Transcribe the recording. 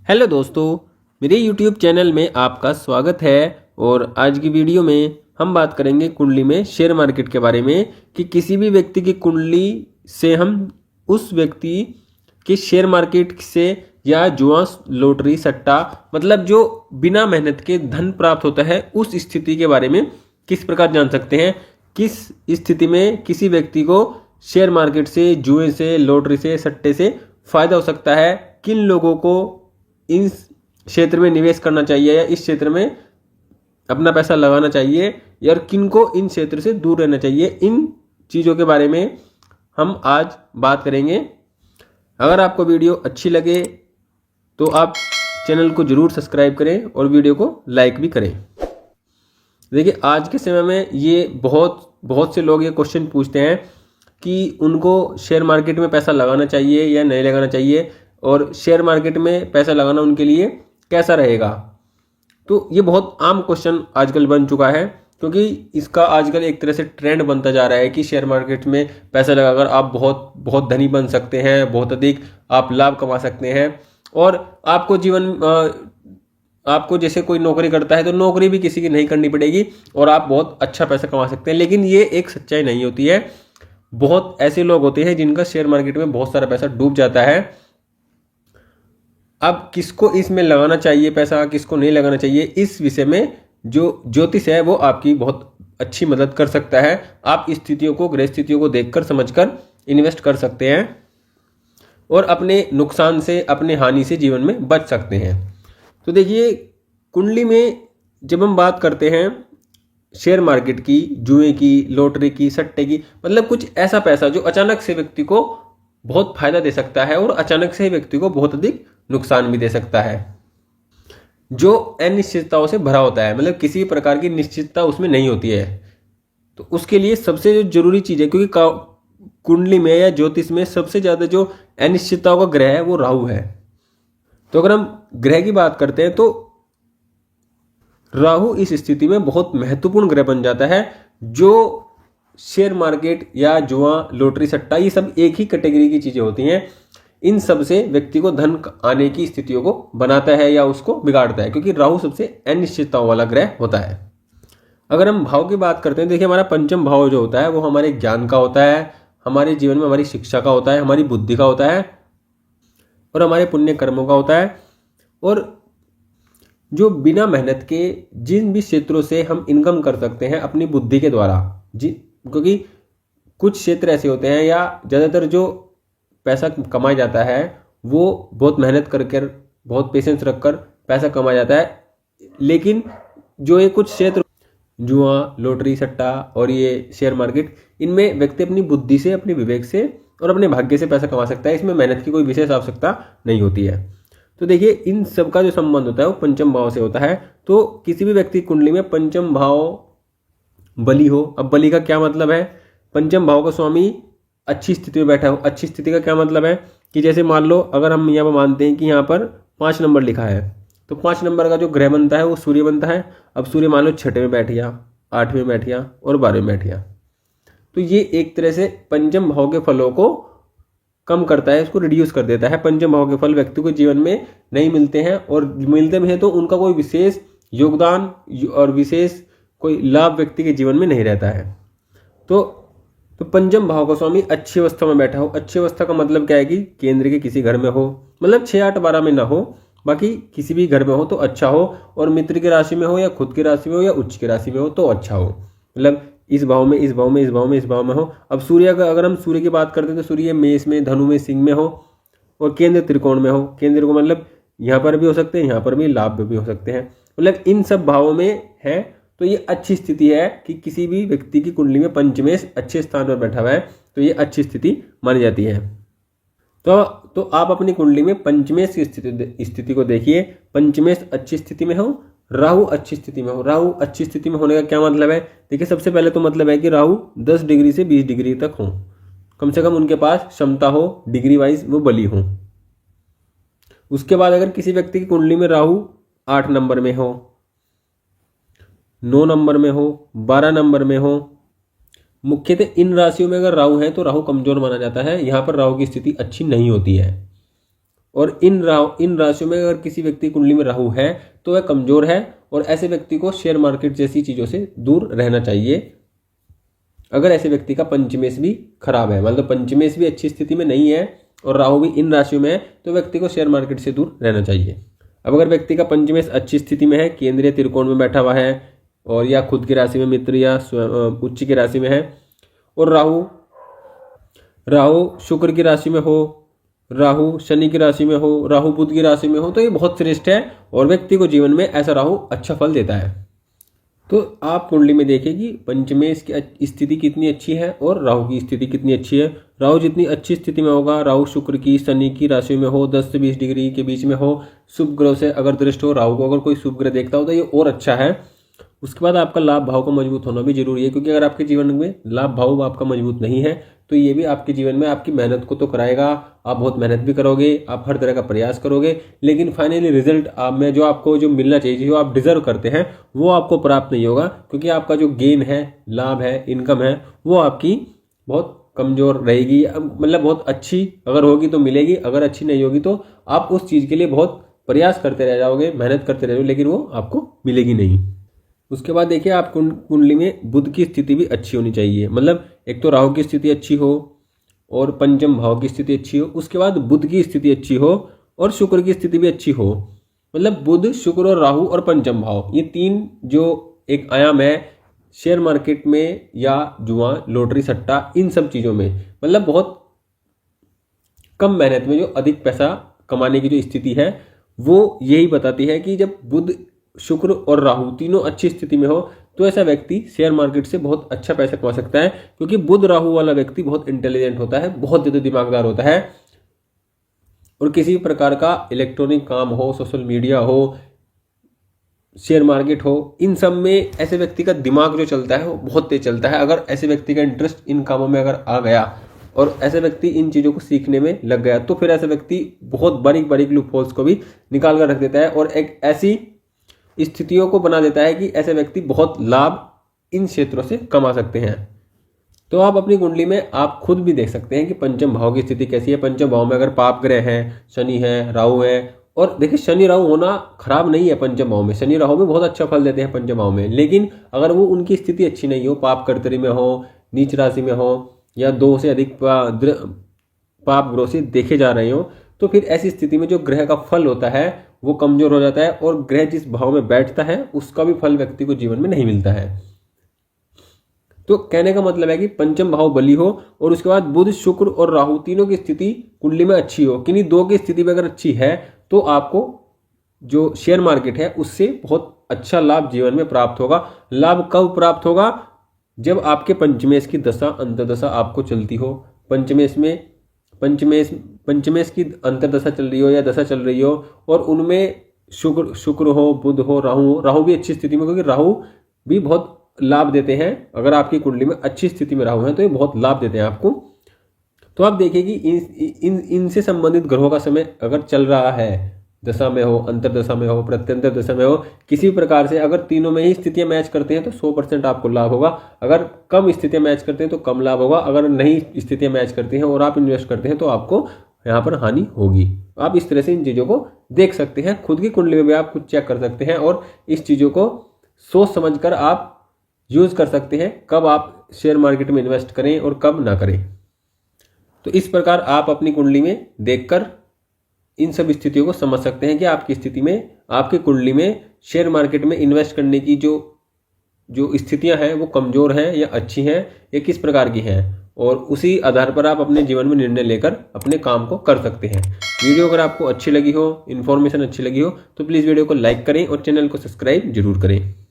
Hello दोस्तों, मेरे YouTube channel में आपका स्वागत है। और आज की वीडियो में हम बात करेंगे कुंडली में शेयर मार्केट के बारे में कि किसी भी व्यक्ति की कुंडली से हम उस व्यक्ति के शेयर मार्केट से या जुआ लॉटरी सट्टा मतलब जो बिना मेहनत के धन प्राप्त होता है उस स्थिति के बारे में किस प्रकार जान सकते हैं। किस स्थिति में किसी व्यक्ति को शेयर मार्केट से, जुए से, लॉटरी से, सट्टे से फायदा हो सकता है, किन लोगों को इन क्षेत्र में निवेश करना चाहिए या इस क्षेत्र में अपना पैसा लगाना चाहिए या किन को इन क्षेत्र से दूर रहना चाहिए, इन चीज़ों के बारे में हम आज बात करेंगे। अगर आपको वीडियो अच्छी लगे तो आप चैनल को जरूर सब्सक्राइब करें और वीडियो को लाइक भी करें। देखिए, आज के समय में ये बहुत से लोग ये क्वेश्चन पूछते हैं कि उनको शेयर मार्केट में पैसा लगाना चाहिए या नहीं लगाना चाहिए और शेयर मार्केट में पैसा लगाना उनके लिए कैसा रहेगा। तो ये बहुत आम क्वेश्चन आजकल बन चुका है क्योंकि इसका आजकल एक तरह से ट्रेंड बनता जा रहा है कि शेयर मार्केट में पैसा लगाकर आप बहुत बहुत धनी बन सकते हैं, बहुत अधिक आप लाभ कमा सकते हैं और आपको आपको जैसे कोई नौकरी करता है तो नौकरी भी किसी की नहीं करनी पड़ेगी और आप बहुत अच्छा पैसा कमा सकते हैं। लेकिन ये एक सच्चाई नहीं होती है। बहुत ऐसे लोग होते हैं जिनका शेयर मार्केट में बहुत सारा पैसा डूब जाता है। अब किसको इसमें लगाना चाहिए पैसा, किसको नहीं लगाना चाहिए, इस विषय में जो ज्योतिष है वो आपकी बहुत अच्छी मदद कर सकता है। आप स्थितियों को, ग्रह स्थितियों को देखकर समझकर इन्वेस्ट कर सकते हैं और अपने नुकसान से, अपने हानि से जीवन में बच सकते हैं। तो देखिए, कुंडली में जब हम बात करते हैं शेयर मार्केट की, जुए की, लॉटरी की, सट्टे की, मतलब कुछ ऐसा पैसा जो अचानक से व्यक्ति को बहुत फायदा दे सकता है और अचानक से व्यक्ति को बहुत अधिक नुकसान भी दे सकता है, जो अनिश्चितताओं से भरा होता है, मतलब किसी प्रकार की निश्चितता उसमें नहीं होती है। तो उसके लिए सबसे जो जरूरी चीज है, क्योंकि कुंडली में या ज्योतिष में सबसे ज्यादा जो अनिश्चितताओं का ग्रह है वो राहु है। तो अगर हम ग्रह की बात करते हैं तो राहु इस स्थिति में बहुत महत्वपूर्ण ग्रह बन जाता है। जो शेयर मार्केट या जुआ, लॉटरी, सट्टा, ये सब एक ही कैटेगरी की चीजें होती हैं। इन सब से व्यक्ति को धन आने की स्थितियों को बनाता है या उसको बिगाड़ता है, क्योंकि राहु सबसे अनिश्चितताओं वाला ग्रह होता है। अगर हम भाव की बात करते हैं, देखिए हमारा पंचम भाव जो होता है वो हमारे ज्ञान का होता है, हमारे जीवन में हमारी शिक्षा का होता है, हमारी बुद्धि का होता है और हमारे पुण्य कर्मों का होता है। और जो बिना मेहनत के जिन भी क्षेत्रों से हम इनकम कर सकते हैं अपनी बुद्धि के द्वारा, क्योंकि कुछ क्षेत्र ऐसे होते हैं या ज़्यादातर जो पैसा कमाया जाता है वो बहुत मेहनत करके, बहुत पेशेंस रखकर पैसा कमाया जाता है। लेकिन जो ये कुछ क्षेत्र जुआ, लॉटरी, सट्टा और ये शेयर मार्केट, इनमें व्यक्ति अपनी बुद्धि से, अपने विवेक से और अपने भाग्य से पैसा कमा सकता है। इसमें मेहनत की कोई विशेष आवश्यकता नहीं होती है। तो देखिए, इन सब का जो संबंध होता है वो पंचम भाव से होता है। तो किसी भी व्यक्ति कुंडली में पंचम भाव बली हो, अब बली का क्या मतलब है, पंचम भाव का स्वामी अच्छी स्थिति में बैठा हो। अच्छी स्थिति का क्या मतलब है कि जैसे मान लो अगर हम यहाँ पर मानते हैं कि यहाँ पर 5 नंबर लिखा है तो 5 नंबर का जो ग्रह बनता है वो सूर्य बनता है। अब सूर्य मान लो 6वें में बैठ गया, 8वें में बैठ गया और 12वें में बैठ गया, तो ये एक तरह से पंचम भाव के फलों को कम करता है, इसको रिड्यूस कर देता है। पंचम भाव के फल व्यक्ति को जीवन में नहीं मिलते हैं और मिलते भी हैं तो उनका कोई विशेष योगदान और विशेष कोई लाभ व्यक्ति के जीवन में नहीं रहता है। तो पंचम भाव का स्वामी अच्छी अवस्था में बैठा हो। अच्छी अवस्था का मतलब क्या है कि केंद्र के किसी घर में हो, मतलब 6, 8, 12 में ना हो, बाकी किसी भी घर में हो तो अच्छा हो, और मित्र की राशि में हो या खुद की राशि में हो या उच्च की राशि में हो तो अच्छा हो, मतलब इस भाव में, इस भाव में, इस भाव में, इस भाव में हो। अब सूर्य का, अगर हम सूर्य की बात करते हैं तो सूर्य मेष में, धनु में, सिंह में हो और केंद्र त्रिकोण में हो। केंद्र को मतलब यहाँ पर भी हो सकते हैं, यहाँ पर भी लाभ भी हो सकते हैं, मतलब इन सब भावों में है। तो ये अच्छी स्थिति है कि किसी भी व्यक्ति की कुंडली में पंचमेश अच्छे स्थान पर बैठा हुआ है तो ये अच्छी स्थिति मानी जाती है। तो आप अपनी कुंडली में पंचमेश की स्थिति को देखिए। पंचमेश अच्छी स्थिति में हो, राहु अच्छी स्थिति में हो। राहु अच्छी स्थिति में होने का क्या मतलब है, देखिए सबसे पहले तो मतलब है कि राहु 10 डिग्री से 20 डिग्री तक हो, कम से कम उनके पास क्षमता हो, डिग्री वाइज वो बली हो। उसके बाद अगर किसी व्यक्ति की कुंडली में राहु 8 नंबर में हो, 9 नंबर में हो, 12 नंबर में हो, मुख्यतः इन राशियों में अगर राहु है तो राहु कमजोर माना जाता है। यहाँ पर राहु की स्थिति अच्छी नहीं होती है। और इन राशियों में अगर किसी व्यक्ति कुंडली में राहु है तो वह कमजोर है और ऐसे व्यक्ति को शेयर मार्केट जैसी चीज़ों से दूर रहना चाहिए। अगर ऐसे व्यक्ति का पंचमेश भी खराब है, मतलब पंचमेश भी अच्छी स्थिति में नहीं है और राहु भी इन राशियों में है, तो व्यक्ति को शेयर मार्केट से दूर रहना चाहिए। अब अगर व्यक्ति का पंचमेश अच्छी स्थिति में है, केंद्रीय त्रिकोण में बैठा हुआ है और या खुद की राशि में मित्र या उच्च की राशि में है और राहु शुक्र की राशि में हो, राहु शनि की राशि में हो, राहु बुध की राशि में हो, तो ये बहुत श्रेष्ठ है और व्यक्ति को जीवन में ऐसा राहु अच्छा फल देता है। तो आप कुंडली में देखिए कि पंचमेश की स्थिति कितनी अच्छी है और राहु की स्थिति कितनी अच्छी है। राहु जितनी अच्छी स्थिति में होगा, राहु शुक्र की शनि की राशि में हो, 10 से 20 डिग्री के बीच में हो, शुभ ग्रह से अगर दृष्ट हो, राहु को अगर कोई शुभ ग्रह देखता हो तो ये और अच्छा है। उसके बाद आपका लाभ भाव का मजबूत होना भी जरूरी है, क्योंकि अगर आपके जीवन में लाभ भाव आपका मजबूत नहीं है तो ये भी आपके जीवन में आपकी मेहनत को तो कराएगा। आप बहुत मेहनत भी करोगे, आप हर तरह का प्रयास करोगे, लेकिन फाइनली रिजल्ट आप में जो आपको जो मिलना चाहिए, जो आप डिजर्व करते हैं, वो आपको प्राप्त नहीं होगा, क्योंकि आपका जो गेन है, लाभ है, इनकम है, वो आपकी बहुत कमजोर रहेगी। मतलब बहुत अच्छी अगर होगी तो मिलेगी, अगर अच्छी नहीं होगी तो आप उस चीज़ के लिए बहुत प्रयास करते रह जाओगे, मेहनत करते रह जाओगे, लेकिन वो आपको मिलेगी नहीं। उसके बाद देखिए आप कुंडली में बुध की स्थिति भी अच्छी होनी चाहिए, मतलब एक तो राहु की स्थिति अच्छी हो और पंचम भाव की स्थिति अच्छी हो, उसके बाद बुध की स्थिति अच्छी हो और शुक्र की स्थिति भी अच्छी हो। मतलब बुध, शुक्र और राहु और पंचम भाव, ये तीन जो एक आयाम है शेयर मार्केट में या जुआ, लॉटरी, सट्टा, इन सब चीज़ों में, मतलब बहुत कम मेहनत में जो अधिक पैसा कमाने की जो स्थिति है वो यही बताती है कि जब बुध, शुक्र और राहु तीनों अच्छी स्थिति में हो तो ऐसा व्यक्ति शेयर मार्केट से बहुत अच्छा पैसा कमा सकता है, क्योंकि बुध राहु वाला व्यक्ति बहुत इंटेलिजेंट होता है, बहुत ज़्यादा दिमागदार होता है और किसी प्रकार का इलेक्ट्रॉनिक काम हो, सोशल मीडिया हो, शेयर मार्केट हो, इन सब में ऐसे व्यक्ति का दिमाग जो चलता है वो बहुत तेज चलता है। अगर ऐसे व्यक्ति का इंटरेस्ट इन कामों में अगर आ गया और ऐसे व्यक्ति इन चीज़ों को सीखने में लग गया तो फिर ऐसा व्यक्ति बहुत बारीक बारीक लूप होल्स को भी निकाल कर रख देता है और एक ऐसी स्थितियों को बना देता है कि ऐसे व्यक्ति बहुत लाभ इन क्षेत्रों से कमा सकते हैं। तो आप अपनी कुंडली में आप खुद भी देख सकते हैं कि पंचम भाव की स्थिति कैसी है। पंचम भाव में अगर पाप ग्रह हैं, शनि है, राहु है, और देखिए शनि राहु होना खराब नहीं है पंचम भाव में, शनि राहु में बहुत अच्छा फल देते हैं पंचम भाव में, लेकिन अगर वो उनकी स्थिति अच्छी नहीं हो, पाप कर्तरी में हो, नीच राशि में हो या 2 से अधिक पाप ग्रह से देखे जा रहे हो, तो फिर ऐसी स्थिति में जो ग्रह का फल होता है वो कमजोर हो जाता है और ग्रह जिस भाव में बैठता है उसका भी फल व्यक्ति को जीवन में नहीं मिलता है। तो कहने का मतलब है कि पंचम भाव बली हो और उसके बाद बुध, शुक्र और राहु तीनों की स्थिति कुंडली में अच्छी हो, किन्हीं 2 की स्थिति में अगर अच्छी है तो आपको जो शेयर मार्केट है उससे बहुत अच्छा लाभ जीवन में प्राप्त होगा। लाभ कब प्राप्त होगा? जब आपके पंचमेश की दशा, अंतर्दशा आपको चलती हो, पंचमेश की अंतर्दशा चल रही हो या दशा चल रही हो और उनमें शुक्र हो, बुध हो, राहु भी अच्छी स्थिति में, क्योंकि राहु भी बहुत लाभ देते हैं। अगर आपकी कुंडली में अच्छी स्थिति में राहु है तो ये बहुत लाभ देते हैं आपको। तो आप देखिए कि इनसे संबंधित ग्रहों का समय अगर चल रहा है, दशा में हो, अंतर्दशा में हो, प्रत्यंतर दशा में हो, किसी प्रकार से अगर तीनों में ही स्थितियां मैच करते हैं तो 100% आपको लाभ होगा। अगर कम स्थितियां मैच करते हैं तो कम लाभ होगा। अगर नहीं स्थितियां मैच करती हैं और आप इन्वेस्ट करते हैं तो आपको यहाँ पर हानि होगी। आप इस तरह से इन चीज़ों को देख सकते हैं, खुद की कुंडली में भी आप कुछ चेक कर सकते हैं और इस चीज़ों को सोच समझ कर आप यूज़ कर सकते हैं, कब आप शेयर मार्केट में इन्वेस्ट करें और कब ना करें। तो इस प्रकार आप अपनी कुंडली में देखकर इन सब स्थितियों को समझ सकते हैं कि आपकी स्थिति में, आपकी कुंडली में शेयर मार्केट में इन्वेस्ट करने की जो स्थितियां हैं वो कमज़ोर हैं या अच्छी हैं या किस प्रकार की हैं, और उसी आधार पर आप अपने जीवन में निर्णय लेकर अपने काम को कर सकते हैं। वीडियो अगर आपको अच्छी लगी हो, इन्फॉर्मेशन अच्छी लगी हो तो प्लीज़ वीडियो को लाइक करें और चैनल को सब्सक्राइब जरूर करें।